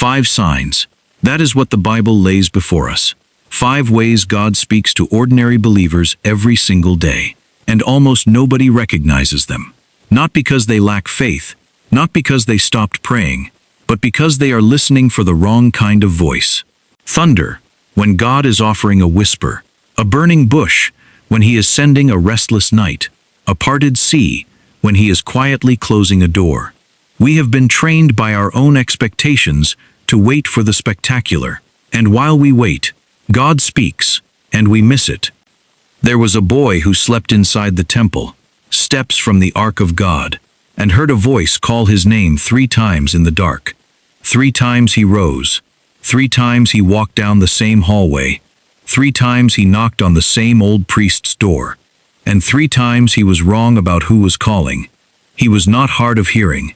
5 signs. That is what the Bible lays before us. 5 ways God speaks to ordinary believers every single day. And almost nobody recognizes them. Not because they lack faith, not because they stopped praying, but because they are listening for the wrong kind of voice. Thunder, when God is offering a whisper. A burning bush, when he is sending a restless night. A parted sea, when he is quietly closing a door. We have been trained by our own expectations to wait for the spectacular. And while we wait, God speaks, and we miss it. There was a boy who slept inside the temple, steps from the ark of God, and heard a voice call his name 3 times in the dark. 3 times he rose. 3 times he walked down the same hallway. 3 times he knocked on the same old priest's door. And 3 times he was wrong about who was calling. He was not hard of hearing.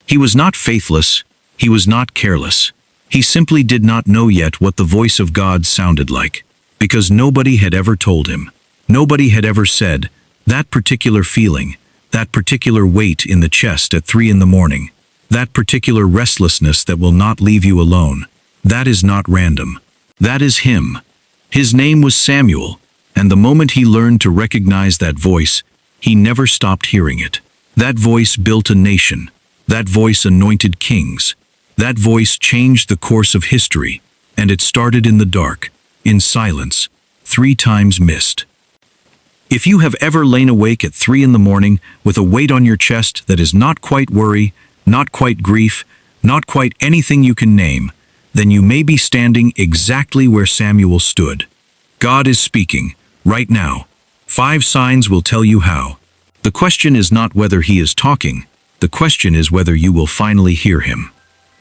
He was not faithless. He was not careless. He simply did not know yet what the voice of God sounded like, because nobody had ever told him. Nobody had ever said, that particular feeling, that particular weight in the chest at 3 in the morning, that particular restlessness that will not leave you alone, that is not random. That is him. His name was Samuel, and the moment he learned to recognize that voice, he never stopped hearing it. That voice built a nation. That voice anointed kings. That voice changed the course of history, and it started in the dark, in silence, 3 times missed. If you have ever lain awake at 3 in the morning with a weight on your chest that is not quite worry, not quite grief, not quite anything you can name, then you may be standing exactly where Samuel stood. God is speaking, right now. 5 signs will tell you how. The question is not whether he is talking. The question is whether you will finally hear him.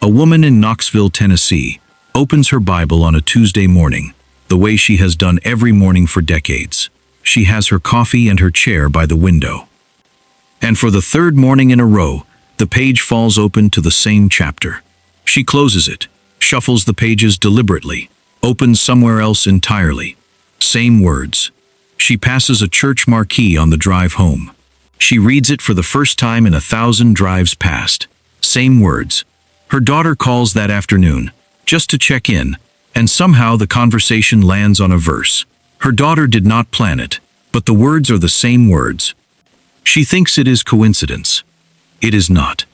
A woman in Knoxville, Tennessee, opens her Bible on a Tuesday morning, the way she has done every morning for decades. She has her coffee and her chair by the window. And for the 3rd morning in a row, the page falls open to the same chapter. She closes it, shuffles the pages deliberately, opens somewhere else entirely. Same words. She passes a church marquee on the drive home. She reads it for the first time in 1,000 drives past. Same words. Her daughter calls that afternoon, just to check in, and somehow the conversation lands on a verse. Her daughter did not plan it, but the words are the same words. She thinks it is coincidence. It is not.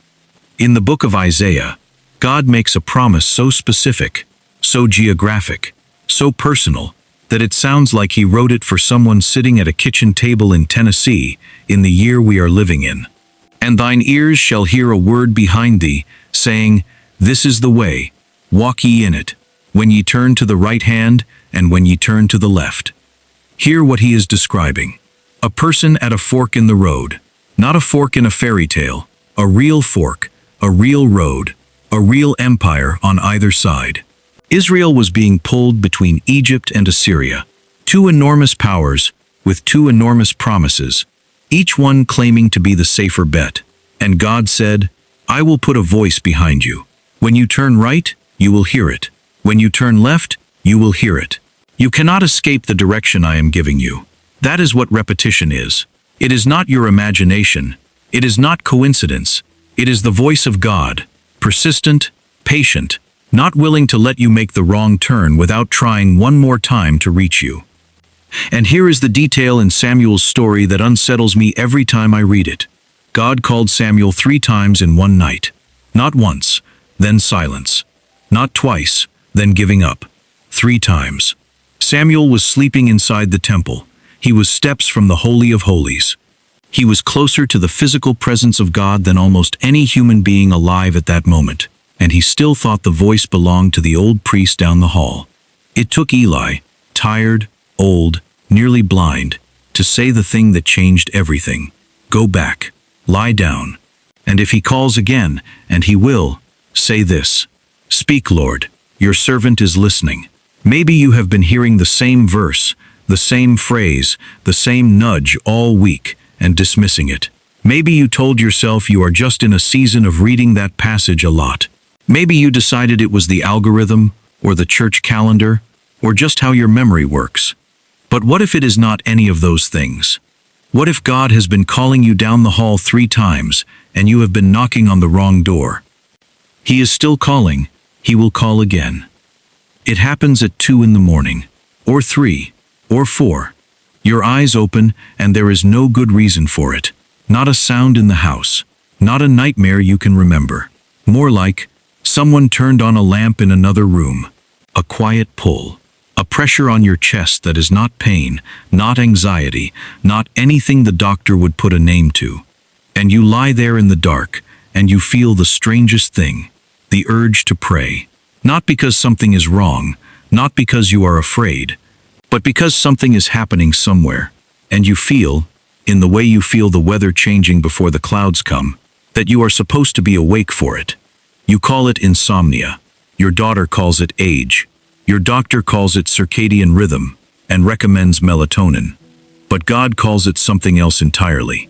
In the book of Isaiah, God makes a promise so specific, so geographic, so personal, that it sounds like he wrote it for someone sitting at a kitchen table in Tennessee in the year we are living in. And thine ears shall hear a word behind thee, saying, This is the way, walk ye in it, when ye turn to the right hand, and when ye turn to the left. Hear what he is describing. A person at a fork in the road, not a fork in a fairy tale, a real fork, a real road, a real empire on either side. Israel was being pulled between Egypt and Assyria, 2 enormous powers with 2 enormous promises, each one claiming to be the safer bet. And God said, I will put a voice behind you. When you turn right, you will hear it. When you turn left, you will hear it. You cannot escape the direction I am giving you. That is what repetition is. It is not your imagination. It is not coincidence. It is the voice of God, persistent, patient, not willing to let you make the wrong turn without trying one more time to reach you. And here is the detail in Samuel's story that unsettles me every time I read it. God called Samuel 3 times in one night. Not once, then silence. Not twice, then giving up. 3 times. Samuel was sleeping inside the temple. He was steps from the Holy of Holies. He was closer to the physical presence of God than almost any human being alive at that moment, and he still thought the voice belonged to the old priest down the hall. It took Eli, tired, old, nearly blind, to say the thing that changed everything. Go back. Lie down. And if he calls again, and he will, say this. Speak, Lord. Your servant is listening. Maybe you have been hearing the same verse, the same phrase, the same nudge all week, and dismissing it. Maybe you told yourself you are just in a season of reading that passage a lot. Maybe you decided it was the algorithm, or the church calendar, or just how your memory works. But what if it is not any of those things? What if God has been calling you down the hall 3 times, and you have been knocking on the wrong door? He is still calling. He will call again. It happens at 2 in the morning, or 3, or 4. Your eyes open, and there is no good reason for it. Not a sound in the house. Not a nightmare you can remember. More like, someone turned on a lamp in another room. A quiet pull. A pressure on your chest that is not pain, not anxiety, not anything the doctor would put a name to. And you lie there in the dark, and you feel the strangest thing. The urge to pray. Not because something is wrong, not because you are afraid, but because something is happening somewhere, and you feel, in the way you feel the weather changing before the clouds come, that you are supposed to be awake for it. You call it insomnia. Your daughter calls it age. Your doctor calls it circadian rhythm and recommends melatonin. But God calls it something else entirely.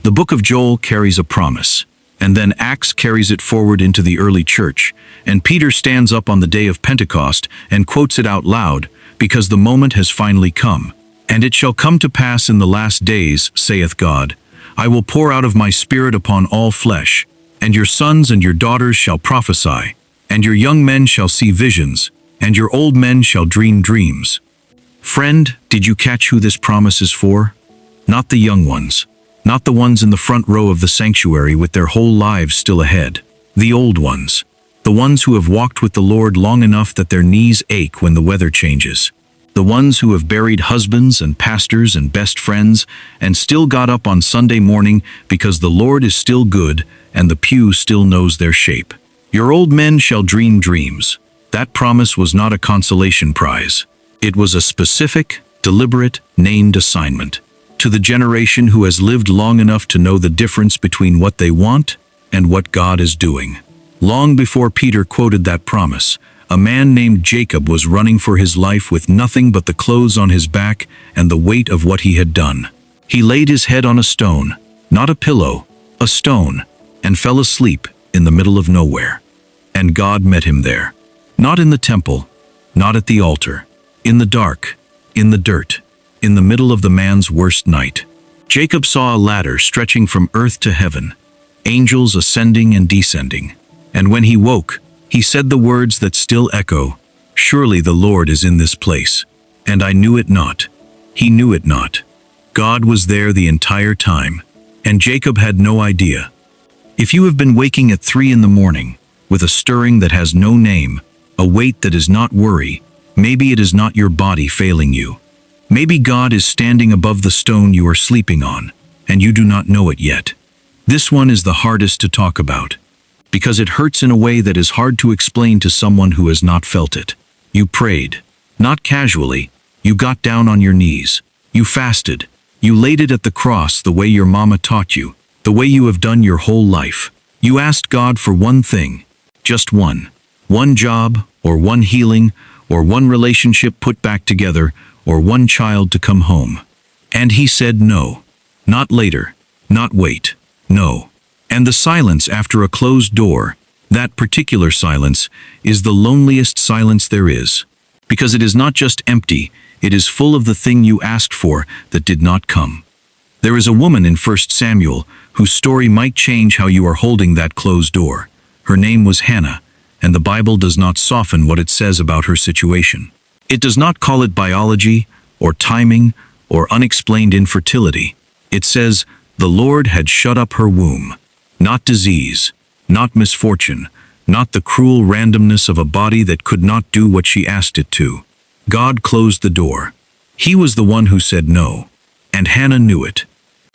The book of Joel carries a promise, and then Acts carries it forward into the early church, and Peter stands up on the day of Pentecost and quotes it out loud, because the moment has finally come. And it shall come to pass in the last days, saith God, I will pour out of my Spirit upon all flesh, and your sons and your daughters shall prophesy, and your young men shall see visions, and your old men shall dream dreams. Friend, did you catch who this promise is for? Not the young ones, not the ones in the front row of the sanctuary with their whole lives still ahead. The old ones, the ones who have walked with the Lord long enough that their knees ache when the weather changes. The ones who have buried husbands and pastors and best friends and still got up on Sunday morning because the Lord is still good and the pew still knows their shape. Your old men shall dream dreams. That promise was not a consolation prize. It was a specific, deliberate, named assignment to the generation who has lived long enough to know the difference between what they want and what God is doing. Long before Peter quoted that promise, a man named Jacob was running for his life with nothing but the clothes on his back and the weight of what he had done. He laid his head on a stone, not a pillow, a stone, and fell asleep in the middle of nowhere. And God met him there. Not in the temple, not at the altar, in the dark, in the dirt, in the middle of the man's worst night. Jacob saw a ladder stretching from earth to heaven, angels ascending and descending. And when he woke, he said the words that still echo, Surely the Lord is in this place. And I knew it not. He knew it not. God was there the entire time, and Jacob had no idea. If you have been waking at 3 in the morning, with a stirring that has no name, a weight that is not worry, maybe it is not your body failing you. Maybe God is standing above the stone you are sleeping on, and you do not know it yet. This one is the hardest to talk about, because it hurts in a way that is hard to explain to someone who has not felt it. You prayed, not casually. You got down on your knees. You fasted. You laid it at the cross the way your mama taught you, the way you have done your whole life. You asked God for one thing, just one. One job, or one healing, or one relationship put back together, or one child to come home. And he said no. Not later. Not wait. No. And the silence after a closed door, that particular silence, is the loneliest silence there is. Because it is not just empty, it is full of the thing you asked for that did not come. There is a woman in 1 Samuel whose story might change how you are holding that closed door. Her name was Hannah, and the Bible does not soften what it says about her situation. It does not call it biology, or timing, or unexplained infertility. It says, the Lord had shut up her womb. Not disease, not misfortune, not the cruel randomness of a body that could not do what she asked it to. God closed the door. He was the one who said no, and Hannah knew it.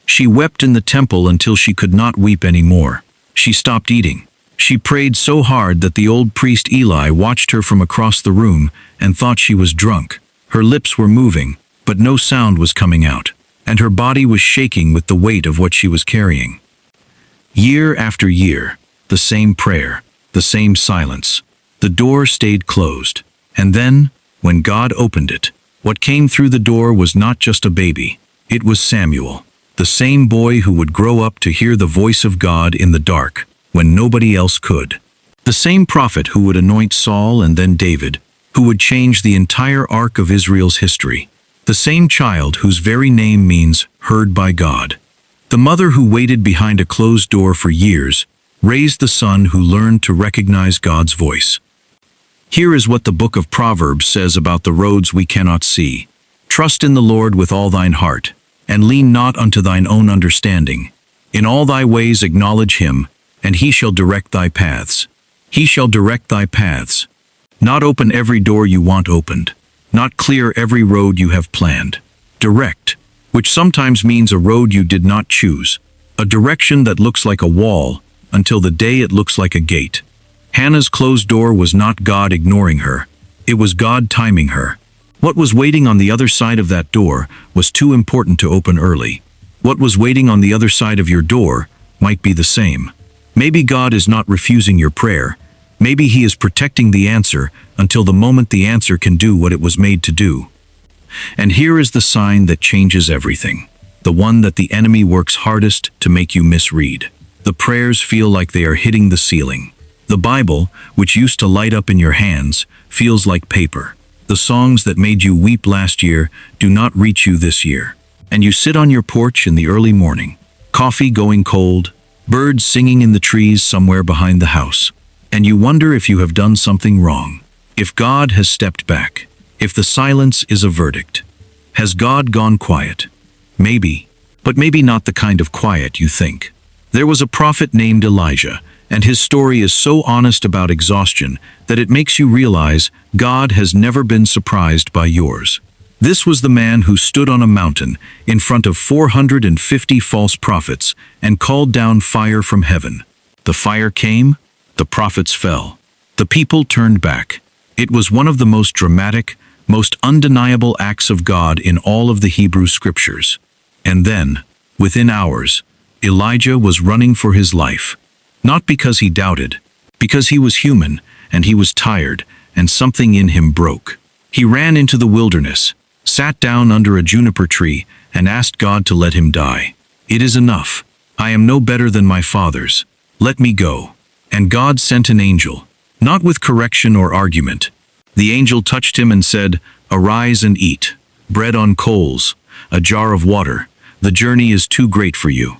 She wept in the temple until she could not weep anymore. She stopped eating. She prayed so hard that the old priest Eli watched her from across the room and thought she was drunk. Her lips were moving, but no sound was coming out, and her body was shaking with the weight of what she was carrying. Year after year, the same prayer, the same silence. The door stayed closed, and then, when God opened it, what came through the door was not just a baby. It was Samuel, the same boy who would grow up to hear the voice of God in the dark, when nobody else could. The same prophet who would anoint Saul and then David, who would change the entire arc of Israel's history. The same child whose very name means heard by God. The mother who waited behind a closed door for years raised the son who learned to recognize God's voice. Here is what the book of Proverbs says about the roads we cannot see. Trust in the Lord with all thine heart, and lean not unto thine own understanding. In all thy ways acknowledge him, and he shall direct thy paths. He shall direct thy paths. Not open every door you want opened. Not clear every road you have planned. Direct, which sometimes means a road you did not choose. A direction that looks like a wall, until the day it looks like a gate. Hannah's closed door was not God ignoring her. It was God timing her. What was waiting on the other side of that door was too important to open early. What was waiting on the other side of your door might be the same. Maybe God is not refusing your prayer. Maybe he is protecting the answer until the moment the answer can do what it was made to do. And here is the sign that changes everything. The one that the enemy works hardest to make you misread. The prayers feel like they are hitting the ceiling. The Bible, which used to light up in your hands, feels like paper. The songs that made you weep last year do not reach you this year. And you sit on your porch in the early morning, coffee going cold, birds singing in the trees somewhere behind the house. And you wonder if you have done something wrong. If God has stepped back. If the silence is a verdict. Has God gone quiet? Maybe, but maybe not the kind of quiet you think. There was a prophet named Elijah, and his story is so honest about exhaustion that it makes you realize God has never been surprised by yours. This was the man who stood on a mountain in front of 450 false prophets and called down fire from heaven. The fire came, the prophets fell. The people turned back. It was one of the most dramatic, most undeniable acts of God in all of the Hebrew scriptures. And then, within hours, Elijah was running for his life. Not because he doubted, because he was human, and he was tired, and something in him broke. He ran into the wilderness, sat down under a juniper tree, and asked God to let him die. It is enough. I am no better than my fathers. Let me go. And God sent an angel, not with correction or argument. The angel touched him and said, "Arise and eat. Bread on coals, a jar of water. The journey is too great for you."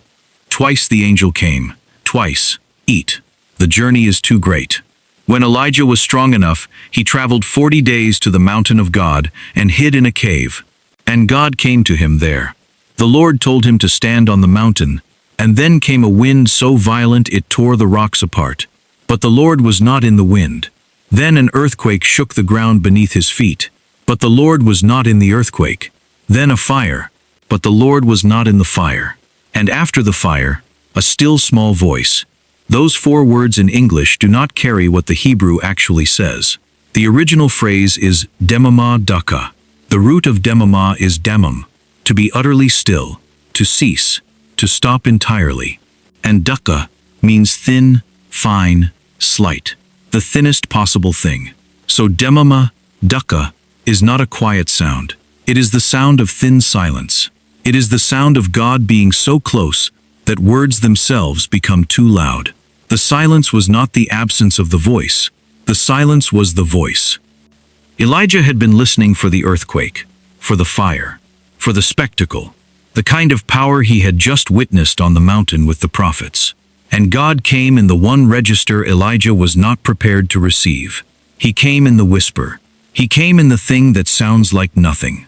Twice the angel came. Twice. Eat. The journey is too great. When Elijah was strong enough, he traveled 40 days to the mountain of God and hid in a cave. And God came to him there. The Lord told him to stand on the mountain, and then came a wind so violent it tore the rocks apart. But the Lord was not in the wind. Then an earthquake shook the ground beneath his feet. But the Lord was not in the earthquake. Then a fire. But the Lord was not in the fire. And after the fire, a still small voice. Those 4 words in English do not carry what the Hebrew actually says. The original phrase is demama daka. The root of demama is damam, to be utterly still, to cease, to stop entirely. And daka means thin, fine, slight, the thinnest possible thing. So demama daka is not a quiet sound. It is the sound of thin silence. It is the sound of God being so close that words themselves become too loud. The silence was not the absence of the voice. The silence was the voice. Elijah had been listening for the earthquake, for the fire, for the spectacle, the kind of power he had just witnessed on the mountain with the prophets. And God came in the one register Elijah was not prepared to receive. He came in the whisper. He came in the thing that sounds like nothing.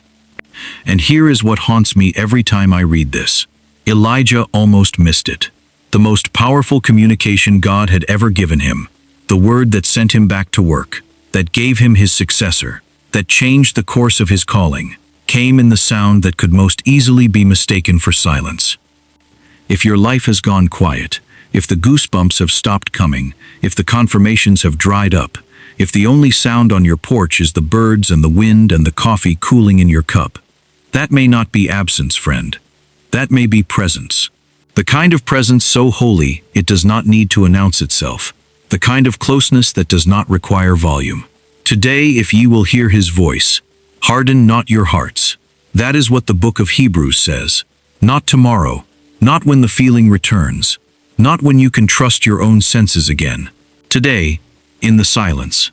And here is what haunts me every time I read this. Elijah almost missed it. The most powerful communication God had ever given him. The word that sent him back to work, that gave him his successor, that changed the course of his calling, came in the sound that could most easily be mistaken for silence. If your life has gone quiet, if the goosebumps have stopped coming, if the confirmations have dried up, if the only sound on your porch is the birds and the wind and the coffee cooling in your cup, that may not be absence, friend. That may be presence. The kind of presence so holy it does not need to announce itself. The kind of closeness that does not require volume. Today, if ye will hear his voice, harden not your hearts. That is what the book of Hebrews says. Not tomorrow, not when the feeling returns, not when you can trust your own senses again. Today, in the silence.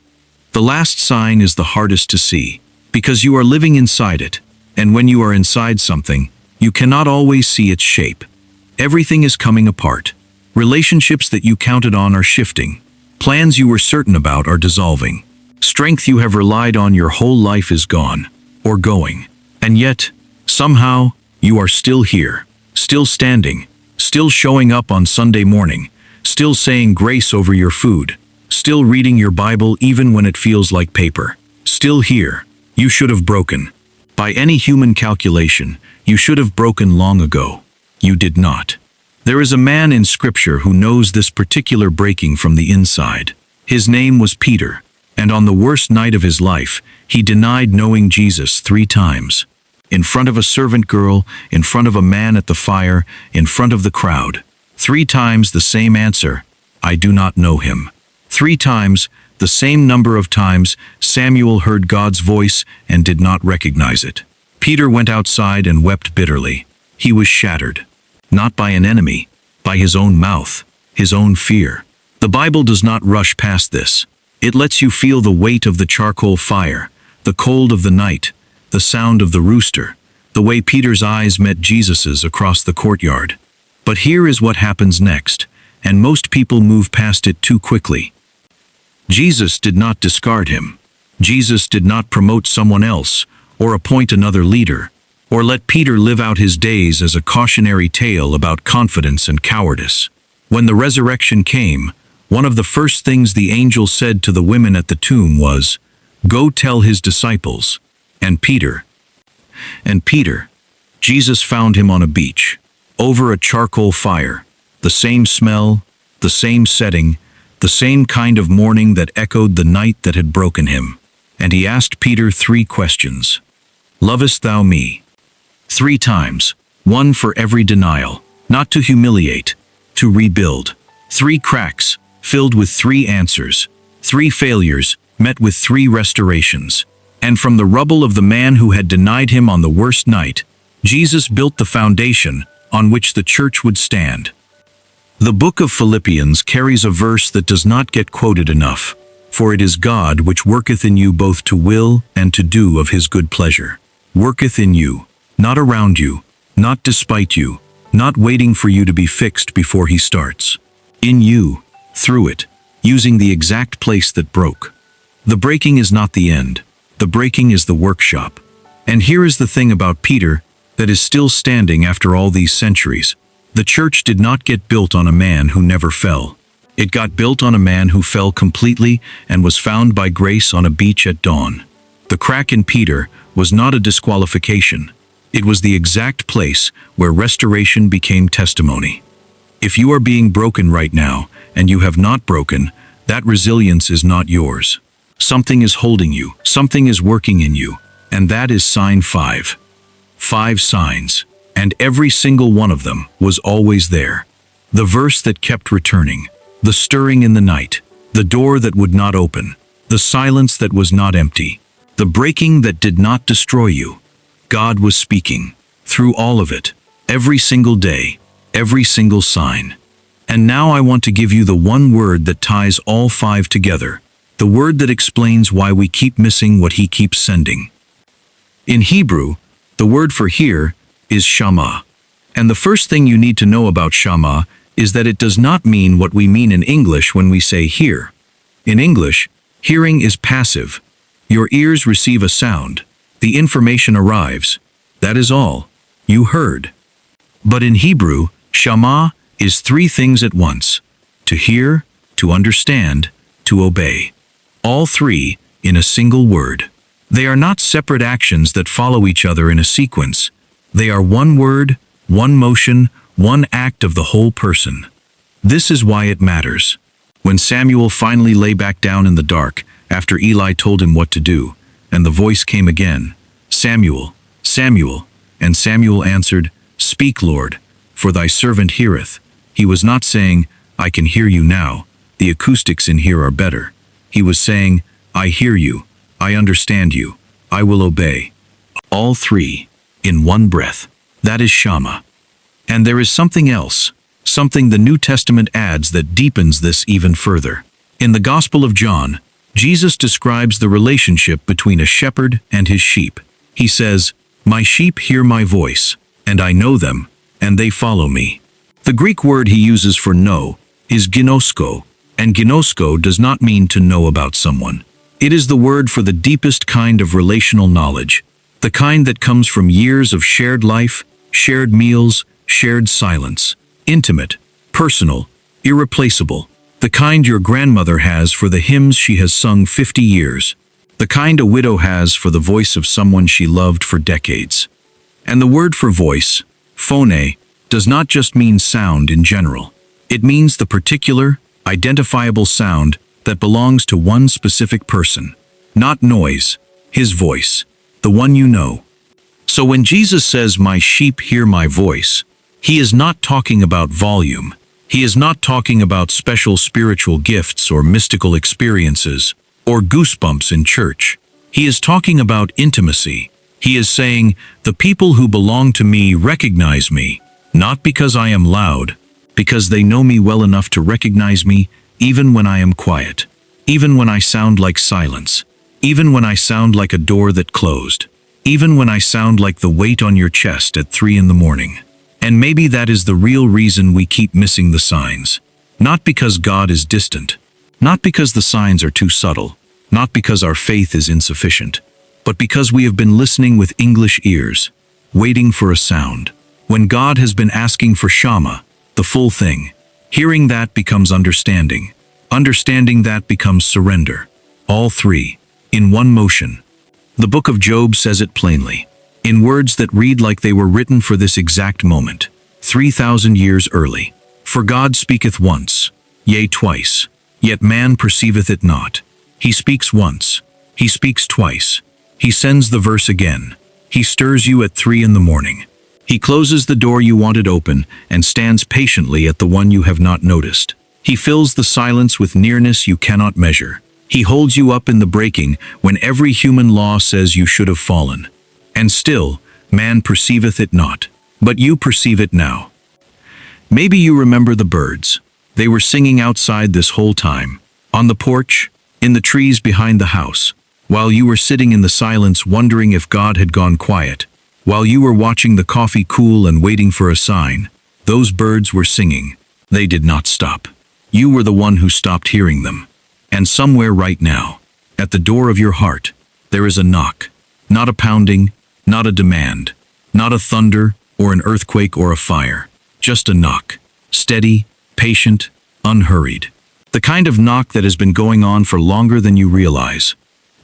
The last sign is the hardest to see, because you are living inside it, and when you are inside something, you cannot always see its shape. Everything is coming apart. Relationships that you counted on are shifting. Plans you were certain about are dissolving. Strength you have relied on your whole life is gone, or going. And yet, somehow, you are still here, still standing, still showing up on Sunday morning, still saying grace over your food, still reading your Bible even when it feels like paper. Still here. You should have broken. By any human calculation, you should have broken long ago. You did not. There is a man in Scripture who knows this particular breaking from the inside. His name was Peter, and on the worst night of his life, he denied knowing Jesus 3 times. In front of a servant girl, in front of a man at the fire, in front of the crowd. 3 times the same answer, I do not know him. 3 times, the same number of times, Samuel heard God's voice and did not recognize it. Peter went outside and wept bitterly. He was shattered. Not by an enemy, by his own mouth, his own fear. The Bible does not rush past this. It lets you feel the weight of the charcoal fire, the cold of the night, the sound of the rooster, the way Peter's eyes met Jesus's across the courtyard. But here is what happens next, and most people move past it too quickly. Jesus did not discard him. Jesus did not promote someone else, or appoint another leader, or let Peter live out his days as a cautionary tale about confidence and cowardice. When the resurrection came, one of the first things the angel said to the women at the tomb was, "Go tell his disciples." And Peter, Jesus found him on a beach, over a charcoal fire, the same smell, the same setting, the same kind of morning that echoed the night that had broken him. And he asked Peter 3 questions. Lovest thou me? 3 times, 1 for every denial, not to humiliate, to rebuild. 3 cracks, filled with 3 answers. 3 failures, met with 3 restorations. And from the rubble of the man who had denied him on the worst night, Jesus built the foundation on which the church would stand. The book of Philippians carries a verse that does not get quoted enough. For it is God which worketh in you both to will and to do of his good pleasure. Worketh in you, not around you, not despite you, not waiting for you to be fixed before he starts. In you, through it, using the exact place that broke. The breaking is not the end. The breaking is the workshop. And here is the thing about Peter that is still standing after all these centuries. The church did not get built on a man who never fell. It got built on a man who fell completely and was found by grace on a beach at dawn. The crack in Peter was not a disqualification. It was the exact place where restoration became testimony. If you are being broken right now, and you have not broken, that resilience is not yours. Something is holding you, something is working in you, and that is sign 5. 5 signs, and every single one of them was always there. The verse that kept returning, the stirring in the night, the door that would not open, the silence that was not empty, the breaking that did not destroy you. God was speaking, through all of it, every single day, every single sign. And now I want to give you the one word that ties all 5 together, the word that explains why we keep missing what he keeps sending. In Hebrew, the word for hear is shama. And the first thing you need to know about shama is that it does not mean what we mean in English when we say hear. In English, hearing is passive. Your ears receive a sound. The information arrives. That is all. You heard. But in Hebrew, shama is 3 things at once: to hear, to understand, to obey. All 3 in a single word. They are not separate actions that follow each other in a sequence. They are one word, one motion, one act of the whole person. This is why it matters. When Samuel finally lay back down in the dark, after Eli told him what to do, and the voice came again, "Samuel, Samuel," and Samuel answered, "Speak, Lord, for thy servant heareth." He was not saying, "I can hear you now. The acoustics in here are better." He was saying, "I hear you. I understand you. I will obey." All 3, in one breath. That is Shama. And there is something else, something the New Testament adds that deepens this even further. In the Gospel of John, Jesus describes the relationship between a shepherd and his sheep. He says, "My sheep hear my voice, and I know them, and they follow me." The Greek word he uses for know is ginosko, and ginosko does not mean to know about someone. It is the word for the deepest kind of relational knowledge, the kind that comes from years of shared life, shared meals, shared silence, intimate, personal, irreplaceable, the kind your grandmother has for the hymns she has sung 50 years, the kind a widow has for the voice of someone she loved for decades. And the word for voice, phone, does not just mean sound in general. It means the particular, identifiable sound that belongs to one specific person. Not noise, his voice, the one you know. So when Jesus says, "My sheep hear my voice," he is not talking about volume. He is not talking about special spiritual gifts or mystical experiences or goosebumps in church. He is talking about intimacy. He is saying, "The people who belong to me recognize me, not because I am loud, because they know me well enough to recognize me even when I am quiet, even when I sound like silence, even when I sound like a door that closed, even when I sound like the weight on your chest at 3 in the morning." And maybe that is the real reason we keep missing the signs. Not because God is distant, not because the signs are too subtle, not because our faith is insufficient, but because we have been listening with English ears, waiting for a sound, when God has been asking for Shama, the full thing. Hearing that becomes understanding. Understanding that becomes surrender. All three, in one motion. The book of Job says it plainly, in words that read like they were written for this exact moment, 3,000 years early. "For God speaketh once, yea twice, yet man perceiveth it not. He speaks once, he speaks twice, he sends the verse again, he stirs you at 3 in the morning. He closes the door you wanted open and stands patiently at the one you have not noticed. He fills the silence with nearness you cannot measure. He holds you up in the breaking when every human law says you should have fallen. And still, man perceiveth it not, but you perceive it now." Maybe you remember the birds. They were singing outside this whole time, on the porch, in the trees behind the house, while you were sitting in the silence wondering if God had gone quiet, while you were watching the coffee cool and waiting for a sign. Those birds were singing. They did not stop. You were the one who stopped hearing them. And somewhere right now, at the door of your heart, there is a knock, not a pounding, not a demand, not a thunder or an earthquake or a fire, just a knock, steady, patient, unhurried. The kind of knock that has been going on for longer than you realize.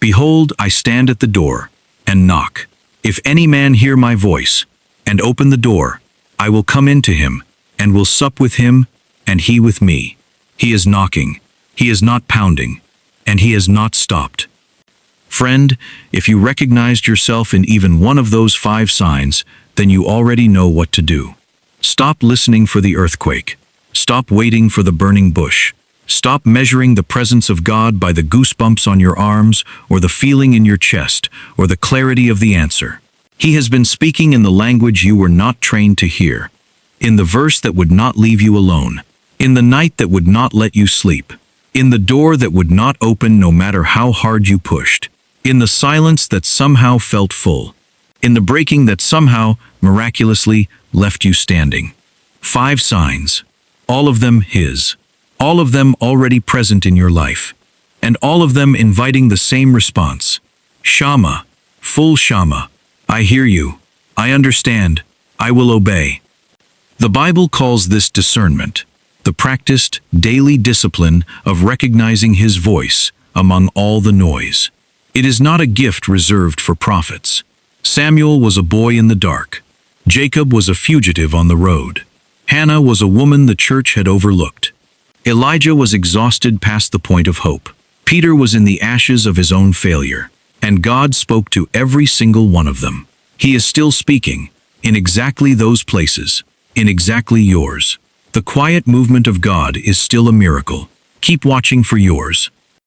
"Behold, I stand at the door and knock. If any man hear my voice and open the door, I will come into him and will sup with him and he with me." He is knocking. He is not pounding, and he has not stopped. Friend, if you recognized yourself in even one of those 5 signs, then you already know what to do. Stop listening for the earthquake. Stop waiting for the burning bush. Stop measuring the presence of God by the goosebumps on your arms, or the feeling in your chest, or the clarity of the answer. He has been speaking in the language you were not trained to hear, in the verse that would not leave you alone, in the night that would not let you sleep, in the door that would not open no matter how hard you pushed, in the silence that somehow felt full, in the breaking that somehow, miraculously, left you standing. 5 signs, all of them His, all of them already present in your life, and all of them inviting the same response. Shama, full Shama, I hear you, I understand, I will obey. The Bible calls this discernment, the practiced, daily discipline of recognizing His voice among all the noise. It is not a gift reserved for prophets. Samuel was a boy in the dark. Jacob was a fugitive on the road. Hannah was a woman the church had overlooked. Elijah was exhausted past the point of hope. Peter was in the ashes of his own failure, and God spoke to every single one of them. He is still speaking, in exactly those places, in exactly yours. The quiet movement of God is still a miracle. Keep watching for yours.